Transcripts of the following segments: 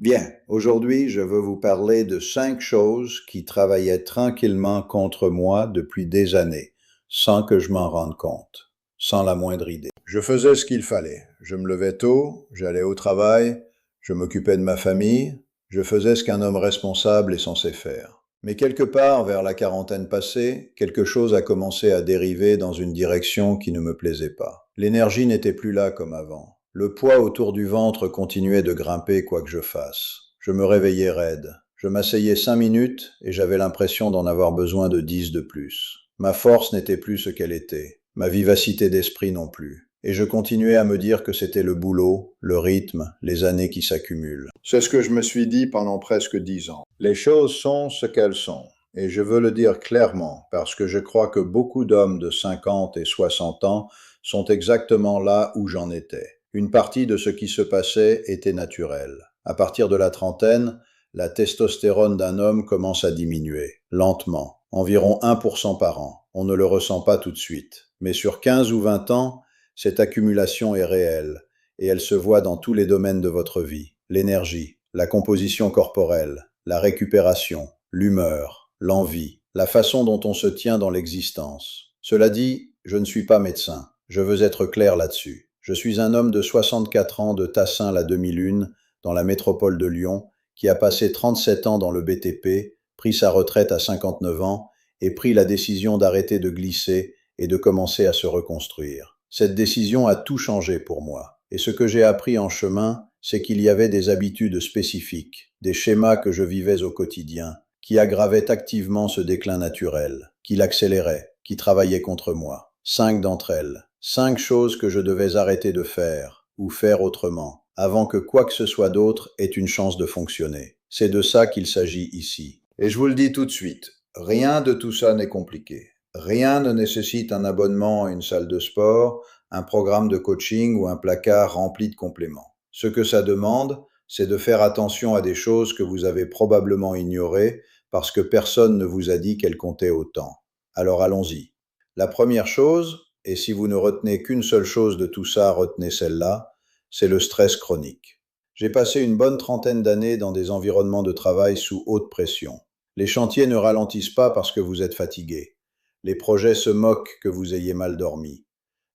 Bien, aujourd'hui, je veux vous parler de 5 choses qui travaillaient tranquillement contre moi depuis des années, sans que je m'en rende compte, sans la moindre idée. Je faisais ce qu'il fallait. Je me levais tôt, j'allais au travail, je m'occupais de ma famille, je faisais ce qu'un homme responsable est censé faire. Mais quelque part, vers la quarantaine passée, quelque chose a commencé à dériver dans une direction qui ne me plaisait pas. L'énergie n'était plus là comme avant. Le poids autour du ventre continuait de grimper quoi que je fasse. Je me réveillais raide. Je m'asseyais 5 minutes et j'avais l'impression d'en avoir besoin de 10 de plus. Ma force n'était plus ce qu'elle était, ma vivacité d'esprit non plus. Et je continuais à me dire que c'était le boulot, le rythme, les années qui s'accumulent. C'est ce que je me suis dit pendant presque 10 ans. Les choses sont ce qu'elles sont. Et je veux le dire clairement, parce que je crois que beaucoup d'hommes de 50 et 60 ans sont exactement là où j'en étais. Une partie de ce qui se passait était naturelle. À partir de la trentaine, la testostérone d'un homme commence à diminuer, lentement, environ 1% par an. On ne le ressent pas tout de suite. Mais sur 15 ou 20 ans, cette accumulation est réelle, et elle se voit dans tous les domaines de votre vie. L'énergie, la composition corporelle, la récupération, l'humeur, l'envie, la façon dont on se tient dans l'existence. Cela dit, je ne suis pas médecin. Je veux être clair là-dessus. Je suis un homme de 64 ans de Tassin la demi-lune, dans la métropole de Lyon, qui a passé 37 ans dans le BTP, pris sa retraite à 59 ans et pris la décision d'arrêter de glisser et de commencer à se reconstruire. Cette décision a tout changé pour moi. Et ce que j'ai appris en chemin, c'est qu'il y avait des habitudes spécifiques, des schémas que je vivais au quotidien, qui aggravaient activement ce déclin naturel, qui l'accéléraient, qui travaillaient contre moi. 5 d'entre elles. 5 choses que je devais arrêter de faire, ou faire autrement, avant que quoi que ce soit d'autre ait une chance de fonctionner. C'est de ça qu'il s'agit ici. Et je vous le dis tout de suite, rien de tout ça n'est compliqué. Rien ne nécessite un abonnement à une salle de sport, un programme de coaching ou un placard rempli de compléments. Ce que ça demande, c'est de faire attention à des choses que vous avez probablement ignorées parce que personne ne vous a dit qu'elles comptaient autant. Alors allons-y. La première chose, et si vous ne retenez qu'une seule chose de tout ça, retenez celle-là, c'est le stress chronique. J'ai passé une bonne trentaine d'années dans des environnements de travail sous haute pression. Les chantiers ne ralentissent pas parce que vous êtes fatigué. Les projets se moquent que vous ayez mal dormi.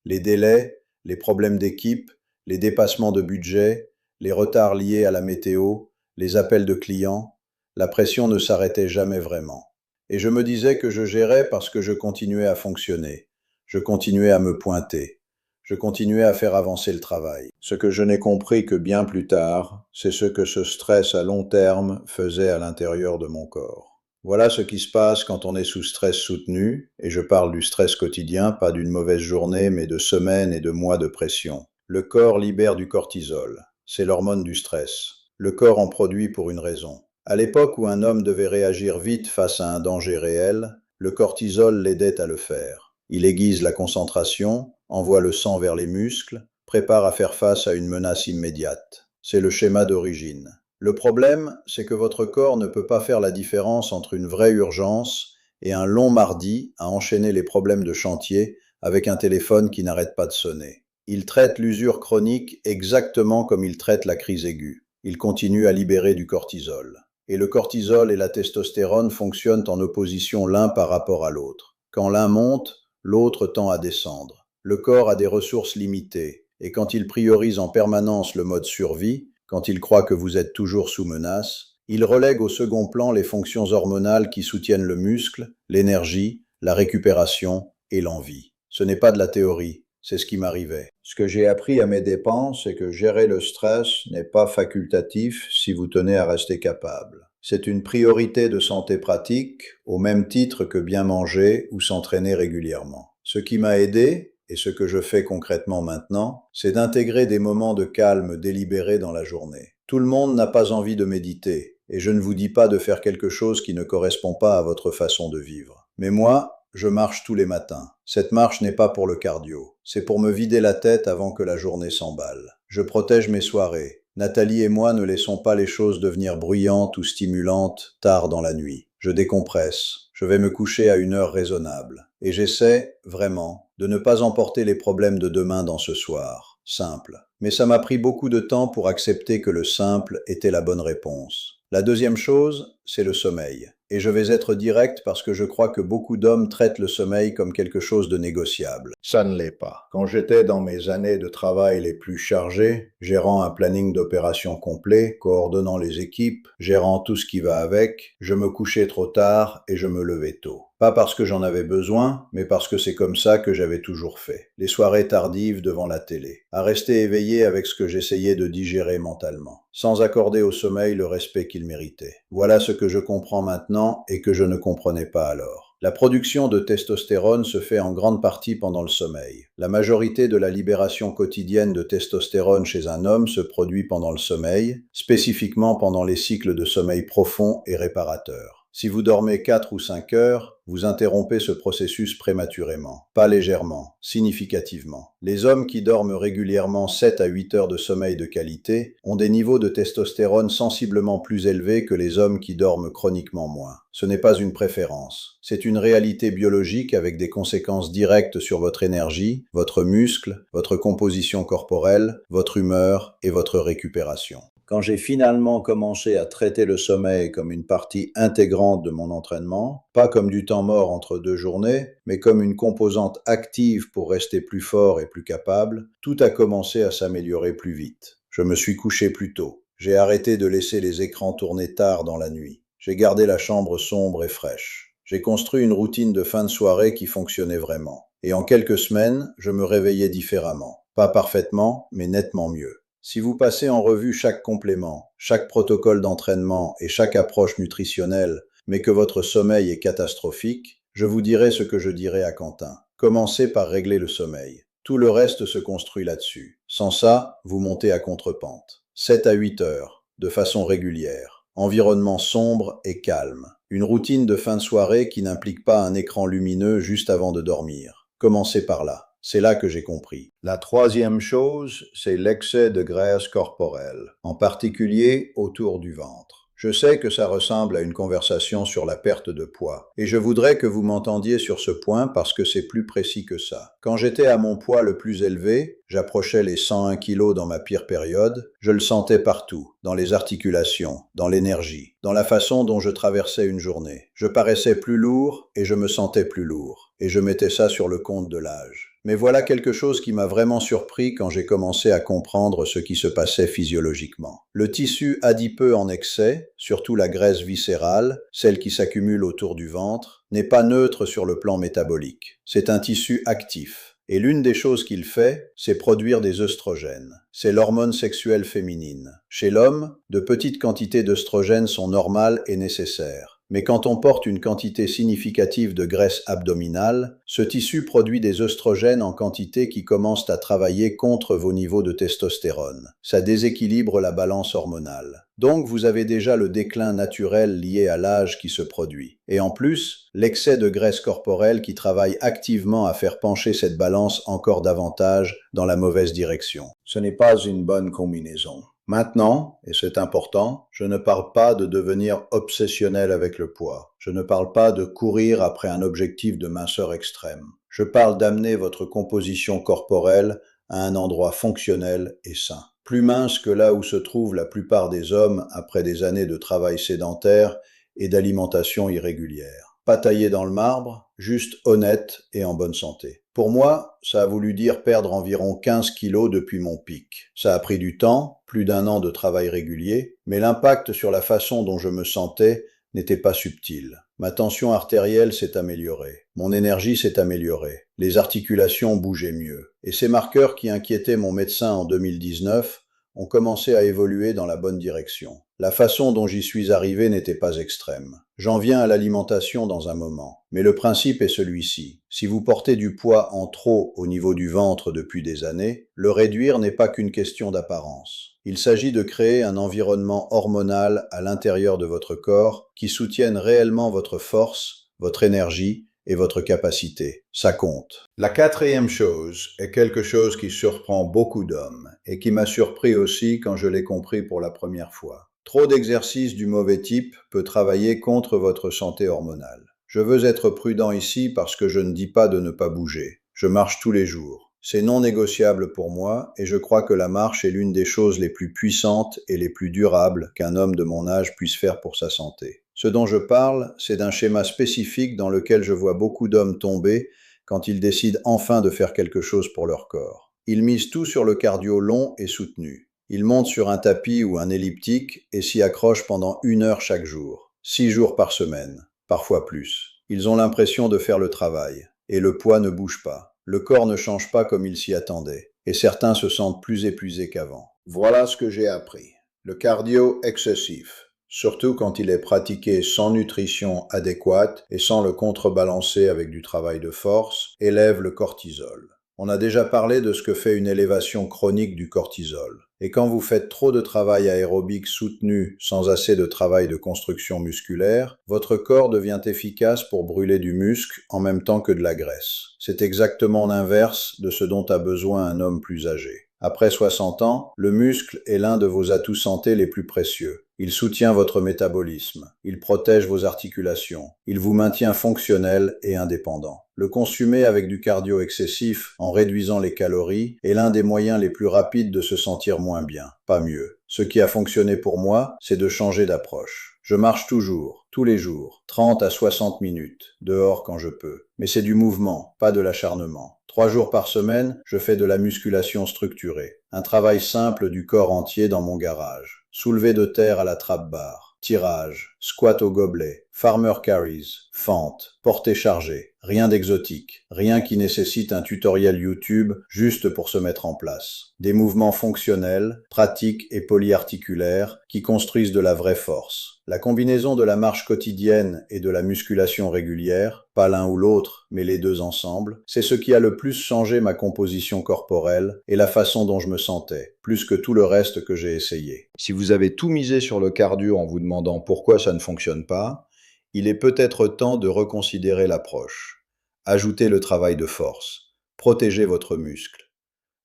Les délais, les problèmes d'équipe, les dépassements de budget, les retards liés à la météo, les appels de clients, la pression ne s'arrêtait jamais vraiment. Et je me disais que je gérais parce que je continuais à fonctionner. Je continuais à me pointer. Je continuais à faire avancer le travail. Ce que je n'ai compris que bien plus tard, c'est ce que ce stress à long terme faisait à l'intérieur de mon corps. Voilà ce qui se passe quand on est sous stress soutenu, et je parle du stress quotidien, pas d'une mauvaise journée, mais de semaines et de mois de pression. Le corps libère du cortisol. C'est l'hormone du stress. Le corps en produit pour une raison. À l'époque où un homme devait réagir vite face à un danger réel, le cortisol l'aidait à le faire. Il aiguise la concentration, envoie le sang vers les muscles, prépare à faire face à une menace immédiate. C'est le schéma d'origine. Le problème, c'est que votre corps ne peut pas faire la différence entre une vraie urgence et un long mardi à enchaîner les problèmes de chantier avec un téléphone qui n'arrête pas de sonner. Il traite l'usure chronique exactement comme il traite la crise aiguë. Il continue à libérer du cortisol. Et le cortisol et la testostérone fonctionnent en opposition l'un par rapport à l'autre. Quand l'un monte, l'autre tend à descendre. Le corps a des ressources limitées, et quand il priorise en permanence le mode survie, quand il croit que vous êtes toujours sous menace, il relègue au second plan les fonctions hormonales qui soutiennent le muscle, l'énergie, la récupération et l'envie. Ce n'est pas de la théorie, c'est ce qui m'arrivait. Ce que j'ai appris à mes dépens, c'est que gérer le stress n'est pas facultatif si vous tenez à rester capable. C'est une priorité de santé pratique, au même titre que bien manger ou s'entraîner régulièrement. Ce qui m'a aidé, et ce que je fais concrètement maintenant, c'est d'intégrer des moments de calme délibérés dans la journée. Tout le monde n'a pas envie de méditer, et je ne vous dis pas de faire quelque chose qui ne correspond pas à votre façon de vivre. Mais moi, je marche tous les matins. Cette marche n'est pas pour le cardio, c'est pour me vider la tête avant que la journée s'emballe. Je protège mes soirées. Nathalie et moi ne laissons pas les choses devenir bruyantes ou stimulantes tard dans la nuit. Je décompresse. Je vais me coucher à une heure raisonnable. Et j'essaie, vraiment, de ne pas emporter les problèmes de demain dans ce soir. Simple. mais ça m'a pris beaucoup de temps pour accepter que le simple était la bonne réponse. La deuxième chose, c'est le sommeil. Et je vais être direct parce que je crois que beaucoup d'hommes traitent le sommeil comme quelque chose de négociable. Ça ne l'est pas. Quand j'étais dans mes années de travail les plus chargées, gérant un planning d'opération complet, coordonnant les équipes, gérant tout ce qui va avec, je me couchais trop tard et je me levais tôt. Pas parce que j'en avais besoin, mais parce que c'est comme ça que j'avais toujours fait. Les soirées tardives devant la télé. À rester éveillé avec ce que j'essayais de digérer mentalement. Sans accorder au sommeil le respect qu'il méritait. Voilà ce que je comprends maintenant et que je ne comprenais pas alors. La production de testostérone se fait en grande partie pendant le sommeil. La majorité de la libération quotidienne de testostérone chez un homme se produit pendant le sommeil, spécifiquement pendant les cycles de sommeil profond et réparateur. Si vous dormez 4 ou 5 heures, vous interrompez ce processus prématurément. Pas légèrement, significativement. Les hommes qui dorment régulièrement 7 à 8 heures de sommeil de qualité ont des niveaux de testostérone sensiblement plus élevés que les hommes qui dorment chroniquement moins. Ce n'est pas une préférence. C'est une réalité biologique avec des conséquences directes sur votre énergie, votre muscle, votre composition corporelle, votre humeur et votre récupération. Quand j'ai finalement commencé à traiter le sommeil comme une partie intégrante de mon entraînement, pas comme du temps mort entre deux journées, mais comme une composante active pour rester plus fort et plus capable, tout a commencé à s'améliorer plus vite. Je me suis couché plus tôt. J'ai arrêté de laisser les écrans tourner tard dans la nuit. J'ai gardé la chambre sombre et fraîche. J'ai construit une routine de fin de soirée qui fonctionnait vraiment. Et en quelques semaines, je me réveillais différemment. Pas parfaitement, mais nettement mieux. Si vous passez en revue chaque complément, chaque protocole d'entraînement et chaque approche nutritionnelle, mais que votre sommeil est catastrophique, je vous dirai ce que je dirai à Quentin. Commencez par régler le sommeil. Tout le reste se construit là-dessus. Sans ça, vous montez à contrepente. 7 à 8 heures, de façon régulière. Environnement sombre et calme. Une routine de fin de soirée qui n'implique pas un écran lumineux juste avant de dormir. Commencez par là. C'est là que j'ai compris. La troisième chose, c'est l'excès de graisse corporelle, en particulier autour du ventre. Je sais que ça ressemble à une conversation sur la perte de poids, et je voudrais que vous m'entendiez sur ce point parce que c'est plus précis que ça. Quand j'étais à mon poids le plus élevé, j'approchais les 101 kilos dans ma pire période, je le sentais partout, dans les articulations, dans l'énergie, dans la façon dont je traversais une journée. Je paraissais plus lourd et je me sentais plus lourd, et je mettais ça sur le compte de l'âge. Mais voilà quelque chose qui m'a vraiment surpris quand j'ai commencé à comprendre ce qui se passait physiologiquement. Le tissu adipeux en excès, surtout la graisse viscérale, celle qui s'accumule autour du ventre, n'est pas neutre sur le plan métabolique. C'est un tissu actif. Et l'une des choses qu'il fait, c'est produire des œstrogènes. C'est l'hormone sexuelle féminine. Chez l'homme, de petites quantités d'œstrogènes sont normales et nécessaires. Mais quand on porte une quantité significative de graisse abdominale, ce tissu produit des œstrogènes en quantité qui commencent à travailler contre vos niveaux de testostérone. Ça déséquilibre la balance hormonale. Donc vous avez déjà le déclin naturel lié à l'âge qui se produit. Et en plus, l'excès de graisse corporelle qui travaille activement à faire pencher cette balance encore davantage dans la mauvaise direction. Ce n'est pas une bonne combinaison. Maintenant, et c'est important, je ne parle pas de devenir obsessionnel avec le poids. Je ne parle pas de courir après un objectif de minceur extrême. Je parle d'amener votre composition corporelle à un endroit fonctionnel et sain. Plus mince que là où se trouvent la plupart des hommes après des années de travail sédentaire et d'alimentation irrégulière. Pas taillé dans le marbre, juste honnête et en bonne santé. Pour moi, ça a voulu dire perdre environ 15 kilos depuis mon pic. Ça a pris du temps, plus d'1 an de travail régulier, mais l'impact sur la façon dont je me sentais n'était pas subtil. Ma tension artérielle s'est améliorée, mon énergie s'est améliorée, les articulations bougeaient mieux. Et ces marqueurs qui inquiétaient mon médecin en 2019 ont commencé à évoluer dans la bonne direction. La façon dont j'y suis arrivé n'était pas extrême. J'en viens à l'alimentation dans un moment, mais le principe est celui-ci. Si vous portez du poids en trop au niveau du ventre depuis des années, le réduire n'est pas qu'une question d'apparence. Il s'agit de créer un environnement hormonal à l'intérieur de votre corps qui soutienne réellement votre force, votre énergie et votre capacité. Ça compte. La quatrième chose est quelque chose qui surprend beaucoup d'hommes et qui m'a surpris aussi quand je l'ai compris pour la première fois. Trop d'exercice du mauvais type peut travailler contre votre santé hormonale. Je veux être prudent ici parce que je ne dis pas de ne pas bouger. Je marche tous les jours. C'est non négociable pour moi et je crois que la marche est l'une des choses les plus puissantes et les plus durables qu'un homme de mon âge puisse faire pour sa santé. Ce dont je parle, c'est d'un schéma spécifique dans lequel je vois beaucoup d'hommes tomber quand ils décident enfin de faire quelque chose pour leur corps. Ils misent tout sur le cardio long et soutenu. Ils montent sur un tapis ou un elliptique et s'y accrochent pendant 1 heure chaque jour, 6 jours par semaine, parfois plus. Ils ont l'impression de faire le travail, et le poids ne bouge pas. Le corps ne change pas comme ils s'y attendaient, et certains se sentent plus épuisés qu'avant. Voilà ce que j'ai appris. Le cardio excessif, surtout quand il est pratiqué sans nutrition adéquate et sans le contrebalancer avec du travail de force, élève le cortisol. On a déjà parlé de ce que fait une élévation chronique du cortisol. Et quand vous faites trop de travail aérobique soutenu sans assez de travail de construction musculaire, votre corps devient efficace pour brûler du muscle en même temps que de la graisse. C'est exactement l'inverse de ce dont a besoin un homme plus âgé. Après 60 ans, le muscle est l'un de vos atouts santé les plus précieux. Il soutient votre métabolisme, il protège vos articulations, il vous maintient fonctionnel et indépendant. Le consommer avec du cardio excessif en réduisant les calories est l'un des moyens les plus rapides de se sentir moins bien, pas mieux. Ce qui a fonctionné pour moi, c'est de changer d'approche. Je marche toujours, tous les jours, 30 à 60 minutes, dehors quand je peux. Mais c'est du mouvement, pas de l'acharnement. 3 jours par semaine, je fais de la musculation structurée. Un travail simple du corps entier dans mon garage. Soulevé de terre à la trappe-barre, tirage, squat au gobelet, farmer carries, fente, portée chargée. Rien d'exotique, rien qui nécessite un tutoriel YouTube juste pour se mettre en place. Des mouvements fonctionnels, pratiques et polyarticulaires qui construisent de la vraie force. La combinaison de la marche quotidienne et de la musculation régulière, pas l'un ou l'autre, mais les deux ensemble, c'est ce qui a le plus changé ma composition corporelle et la façon dont je me sentais, plus que tout le reste que j'ai essayé. Si vous avez tout misé sur le cardio en vous demandant pourquoi ça ne fonctionne pas, il est peut-être temps de reconsidérer l'approche. Ajoutez le travail de force. Protégez votre muscle.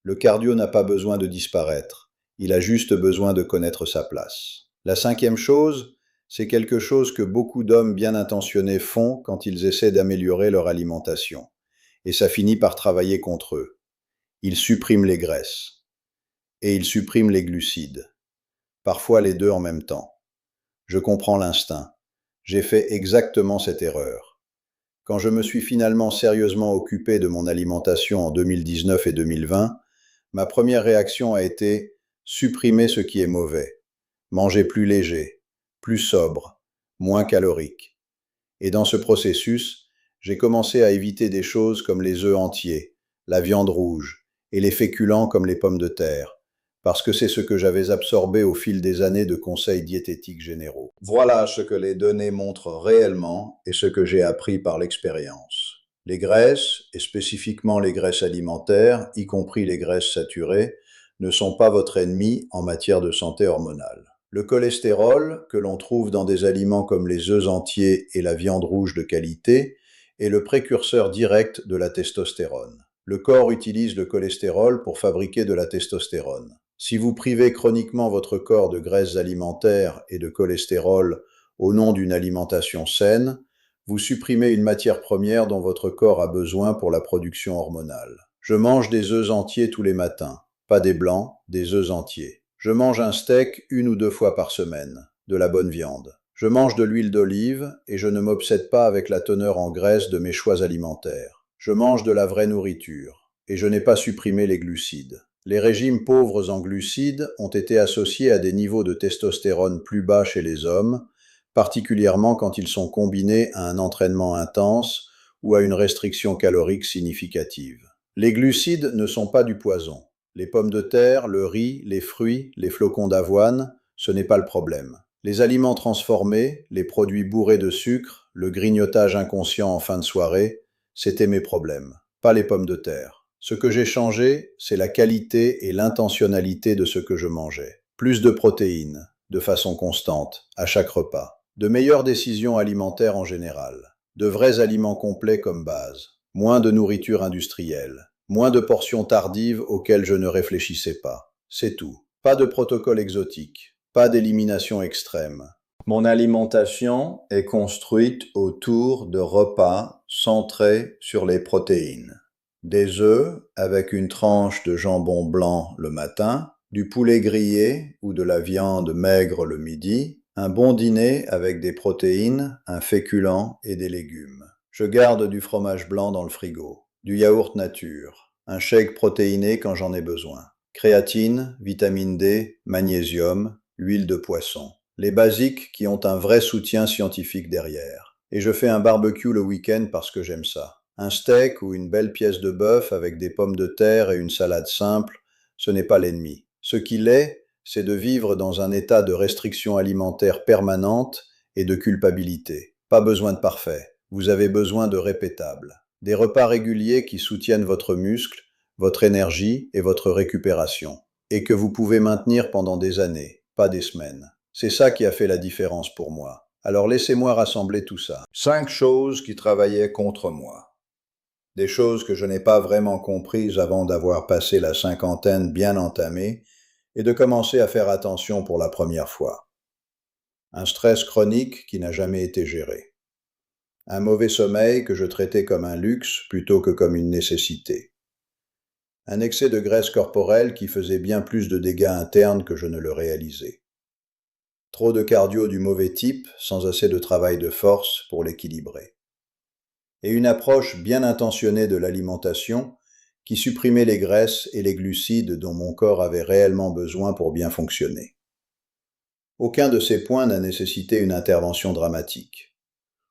Le cardio n'a pas besoin de disparaître. Il a juste besoin de connaître sa place. La 5e chose, c'est quelque chose que beaucoup d'hommes bien intentionnés font quand ils essaient d'améliorer leur alimentation. Et ça finit par travailler contre eux. Ils suppriment les graisses. Et ils suppriment les glucides. Parfois les deux en même temps. Je comprends l'instinct. J'ai fait exactement cette erreur. Quand je me suis finalement sérieusement occupé de mon alimentation en 2019 et 2020, ma première réaction a été supprimer ce qui est mauvais, manger plus léger, plus sobre, moins calorique. Et dans ce processus, j'ai commencé à éviter des choses comme les œufs entiers, la viande rouge et les féculents comme les pommes de terre, parce que c'est ce que j'avais absorbé au fil des années de conseils diététiques généraux. Voilà ce que les données montrent réellement et ce que j'ai appris par l'expérience. Les graisses, et spécifiquement les graisses alimentaires, y compris les graisses saturées, ne sont pas votre ennemi en matière de santé hormonale. Le cholestérol, que l'on trouve dans des aliments comme les œufs entiers et la viande rouge de qualité, est le précurseur direct de la testostérone. Le corps utilise le cholestérol pour fabriquer de la testostérone. Si vous privez chroniquement votre corps de graisses alimentaires et de cholestérol au nom d'une alimentation saine, vous supprimez une matière première dont votre corps a besoin pour la production hormonale. Je mange des œufs entiers tous les matins, pas des blancs, des œufs entiers. Je mange un steak 1 ou 2 fois par semaine, de la bonne viande. Je mange de l'huile d'olive et je ne m'obsède pas avec la teneur en graisse de mes choix alimentaires. Je mange de la vraie nourriture et je n'ai pas supprimé les glucides. Les régimes pauvres en glucides ont été associés à des niveaux de testostérone plus bas chez les hommes, particulièrement quand ils sont combinés à un entraînement intense ou à une restriction calorique significative. Les glucides ne sont pas du poison. Les pommes de terre, le riz, les fruits, les flocons d'avoine, ce n'est pas le problème. Les aliments transformés, les produits bourrés de sucre, le grignotage inconscient en fin de soirée, c'était mes problèmes, pas les pommes de terre. Ce que j'ai changé, c'est la qualité et l'intentionnalité de ce que je mangeais. Plus de protéines, de façon constante, à chaque repas. De meilleures décisions alimentaires en général. De vrais aliments complets comme base. Moins de nourriture industrielle. Moins de portions tardives auxquelles je ne réfléchissais pas. C'est tout. Pas de protocole exotique. Pas d'élimination extrême. Mon alimentation est construite autour de repas centrés sur les protéines. des œufs avec une tranche de jambon blanc le matin, du poulet grillé ou de la viande maigre le midi, un bon dîner avec des protéines, un féculent et des légumes. Je garde du fromage blanc dans le frigo, du yaourt nature, un shake protéiné quand j'en ai besoin, créatine, vitamine D, magnésium, huile de poisson. Les basiques qui ont un vrai soutien scientifique derrière. Et je fais un barbecue le week-end parce que j'aime ça. Un steak ou une belle pièce de bœuf avec des pommes de terre et une salade simple, ce n'est pas l'ennemi. Ce qui l'est, c'est de vivre dans un état de restriction alimentaire permanente et de culpabilité. Pas besoin de parfait, vous avez besoin de répétable. Des repas réguliers qui soutiennent votre muscle, votre énergie et votre récupération. Et que vous pouvez maintenir pendant des années, pas des semaines. C'est ça qui a fait la différence pour moi. Alors laissez-moi rassembler tout ça. 5 choses qui travaillaient contre moi. Des choses que je n'ai pas vraiment comprises avant d'avoir passé la cinquantaine bien entamée et de commencer à faire attention pour la première fois. Un stress chronique qui n'a jamais été géré. Un mauvais sommeil que je traitais comme un luxe plutôt que comme une nécessité. Un excès de graisse corporelle qui faisait bien plus de dégâts internes que je ne le réalisais. Trop de cardio du mauvais type sans assez de travail de force pour l'équilibrer. Et une approche bien intentionnée de l'alimentation qui supprimait les graisses et les glucides dont mon corps avait réellement besoin pour bien fonctionner. Aucun de ces points n'a nécessité une intervention dramatique.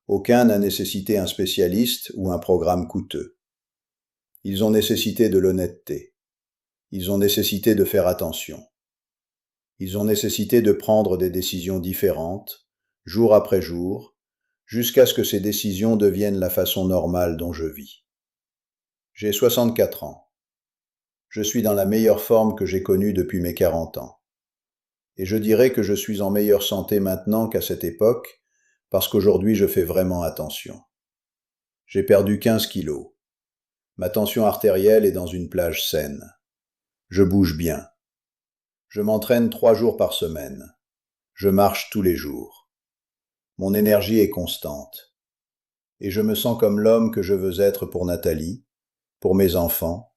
Aucun n'a nécessité un spécialiste ou un programme coûteux. Ils ont nécessité de l'honnêteté. Ils ont nécessité de faire attention. Ils ont nécessité de prendre des décisions différentes, jour après jour, jusqu'à ce que ces décisions deviennent la façon normale dont je vis. J'ai 64 ans. Je suis dans la meilleure forme que j'ai connue depuis mes 40 ans. Et je dirais que je suis en meilleure santé maintenant qu'à cette époque, parce qu'aujourd'hui je fais vraiment attention. J'ai perdu 15 kilos. Ma tension artérielle est dans une plage saine. Je bouge bien. Je m'entraîne 3 jours par semaine. Je marche tous les jours. Mon énergie est constante. Et je me sens comme l'homme que je veux être pour Nathalie, pour mes enfants,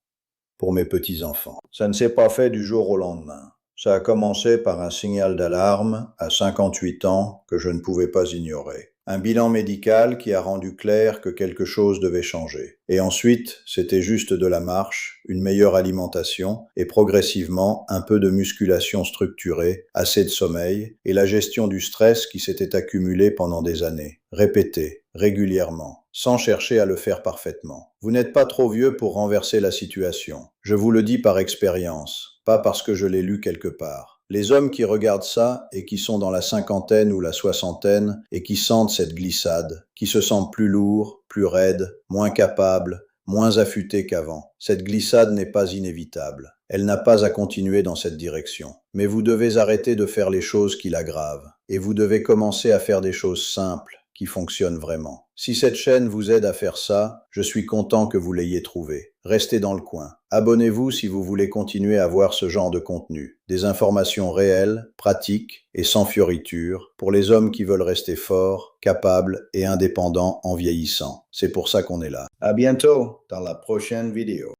pour mes petits-enfants. Ça ne s'est pas fait du jour au lendemain. Ça a commencé par un signal d'alarme à 58 ans que je ne pouvais pas ignorer. Un bilan médical qui a rendu clair que quelque chose devait changer. Et ensuite, c'était juste de la marche, une meilleure alimentation et progressivement un peu de musculation structurée, assez de sommeil et la gestion du stress qui s'était accumulé pendant des années. Répété, régulièrement, sans chercher à le faire parfaitement. Vous n'êtes pas trop vieux pour renverser la situation. Je vous le dis par expérience, pas parce que je l'ai lu quelque part. Les hommes qui regardent ça et qui sont dans la cinquantaine ou la soixantaine et qui sentent cette glissade, qui se sentent plus lourds, plus raides, moins capables, moins affûtés qu'avant. Cette glissade n'est pas inévitable. Elle n'a pas à continuer dans cette direction. Mais vous devez arrêter de faire les choses qui l'aggravent. Et vous devez commencer à faire des choses simples, qui fonctionnent vraiment. Si cette chaîne vous aide à faire ça, je suis content que vous l'ayez trouvé. Restez dans le coin. Abonnez-vous si vous voulez continuer à voir ce genre de contenu. Des informations réelles, pratiques et sans fioritures pour les hommes qui veulent rester forts, capables et indépendants en vieillissant. C'est pour ça qu'on est là. À bientôt dans la prochaine vidéo.